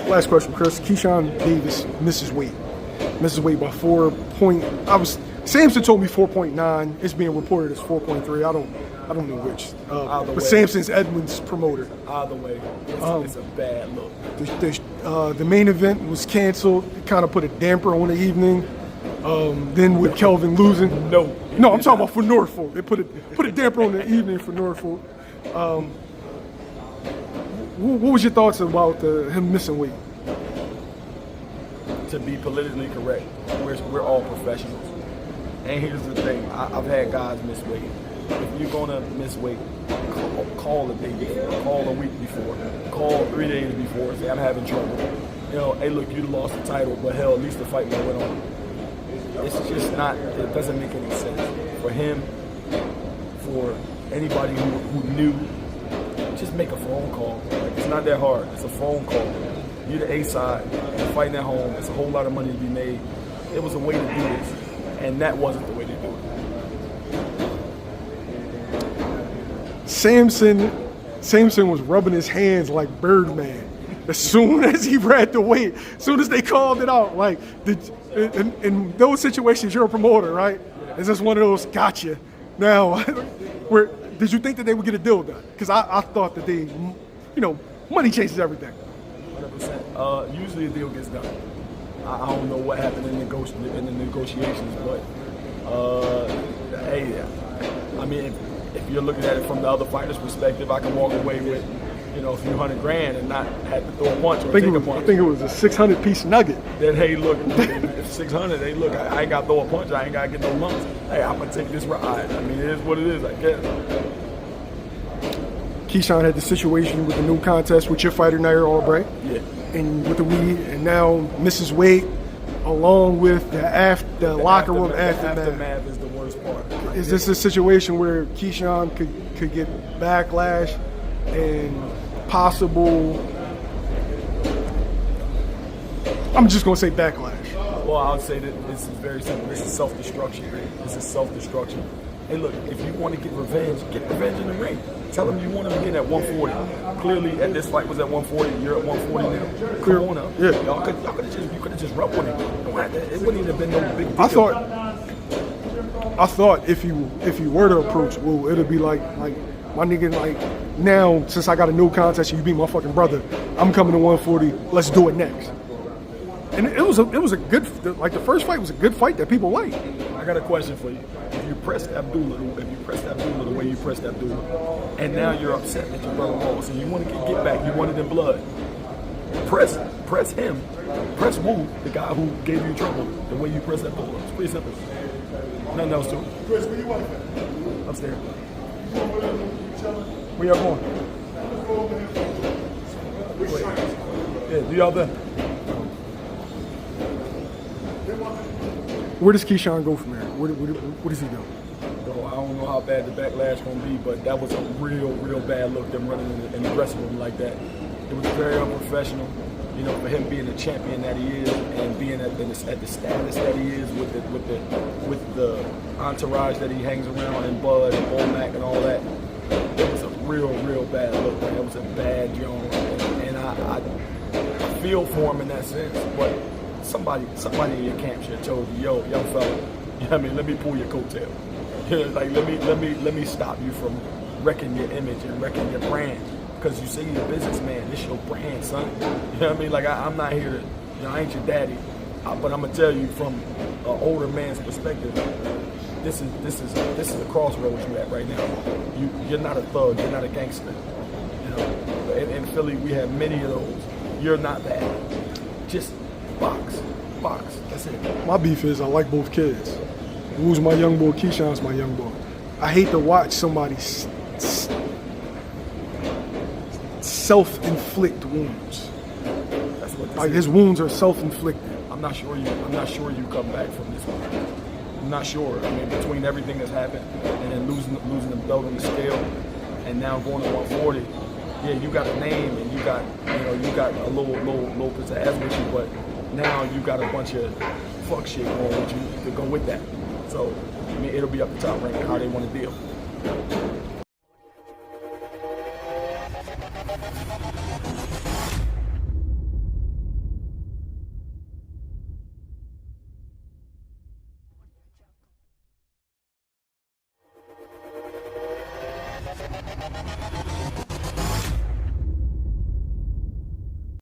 Last question, Kris. Keyshawn Davis misses weight. Misses weight by 4 point. Samson told me 4.9. It's being reported as 4.3. I don't know which. But Samson's Edwin's promoter. Either way, it's a bad look. The main event was canceled. It kind of put a damper on the evening. Then with Kelvin losing. No, I'm talking about for Norfolk. It put a damper on the evening for Norfolk. What was your thoughts about him missing weight? To be politically correct, we're all professionals. And here's the thing, I've had guys miss weight. If you're gonna miss weight, call a day before, call a week before, call 3 days before, say I'm having trouble. You know, hey look, you lost the title, but hell, at least the fight went on. It's just not, it doesn't make any sense. For him, for anybody who knew, just make a phone call. Like, it's not that hard, it's a phone call. You're the A side, you're fighting at home, it's a whole lot of money to be made. It was a way to do this, and that wasn't the way to do it. Samson was rubbing his hands like Birdman as soon as he read the weight, as soon as they called it out. Like, in those situations, you're a promoter, right? It's just one of those gotcha. Now, did you think that they would get a deal done? Because I thought that money changes everything. 100%. Usually a deal gets done. I don't know what happened in the negotiations, but hey, I mean, if you're looking at it from the other fighter's perspective, I can walk away with, a few $100,000 and not have to throw a punch or take a punch. I think it was a 600-piece nugget. Then hey, look, if 600, hey, look, I ain't got to throw a punch. I ain't got to get no lumps. Hey, I'm gonna take this ride. I mean, it is what it is, I guess. Keyshawn had the situation with the new contest with your fighter, Nair Albright. Yeah. And with the weed, and now Mrs. Wade, along with the locker room aftermath. The aftermath is the worst part. Is this a situation where Keyshawn could get backlash and possible? I'm just gonna say backlash. Well, I would say that this is very simple. This is self-destruction. This is self-destruction. Hey, look, if you want to get revenge in the ring. Tell them you want him to get at 140. Clearly, at this fight was at 140. You're at 140 now. Come on up. Yeah. You could have just rubbed with him. It wouldn't even have been no big deal. I thought if you were to approach Wu, it'd be like my nigga, like, now since I got a new contest and you beat my fucking brother, I'm coming to 140. Let's do it next. And it was a good, like, the first fight was a good fight that people liked. I got a question for you. If you pressed Abdullah the way you pressed Abdullah, and now you're upset that your brother lost, and you want to get back, you want it in blood, press him, press Wu, the guy who gave you trouble, the way you pressed Abdullah. It's pretty simple. Nothing else to it. Kris, where you want? Upstairs. Where y'all going? Yeah, do y'all there? Where does Keyshawn go from here? What does he do? Bro, I don't know how bad the backlash gonna be, but that was a real bad look, them running in the dressing room like that. It was very unprofessional, for him being the champion that he is and being at the status that he is with the entourage that he hangs around and Bud and Womack and all that. It was a real bad look, man. It was a bad joint, and I feel for him in that sense, but somebody in your camp should have told you, yo, young fella, let me pull your coattail. Like, let me stop you from wrecking your image and wrecking your brand. Because you say you're a businessman, this your brand, son. You know what I mean? Like, I'm not here to, I ain't your daddy. But I'm gonna tell you from an older man's perspective, this is a crossroads you're at right now. You're not a thug, you're not a gangster. In Philly, we have many of those. You're not that. Just box. That's it. My beef is I like both kids. Wu's my young boy, Keyshawn's my young boy. I hate to watch somebody self-inflict wounds. That's what like, his wounds are self-inflicted. I'm not sure you come back from this one. I'm not sure. I mean, between everything that's happened and then losing the belt on the scale and now going to 140, yeah, you got a name and you got a little pizzazz with you, but now you got a bunch of fuck shit going with you to go with that. So, I mean, it'll be up to Top Rank how they want to deal.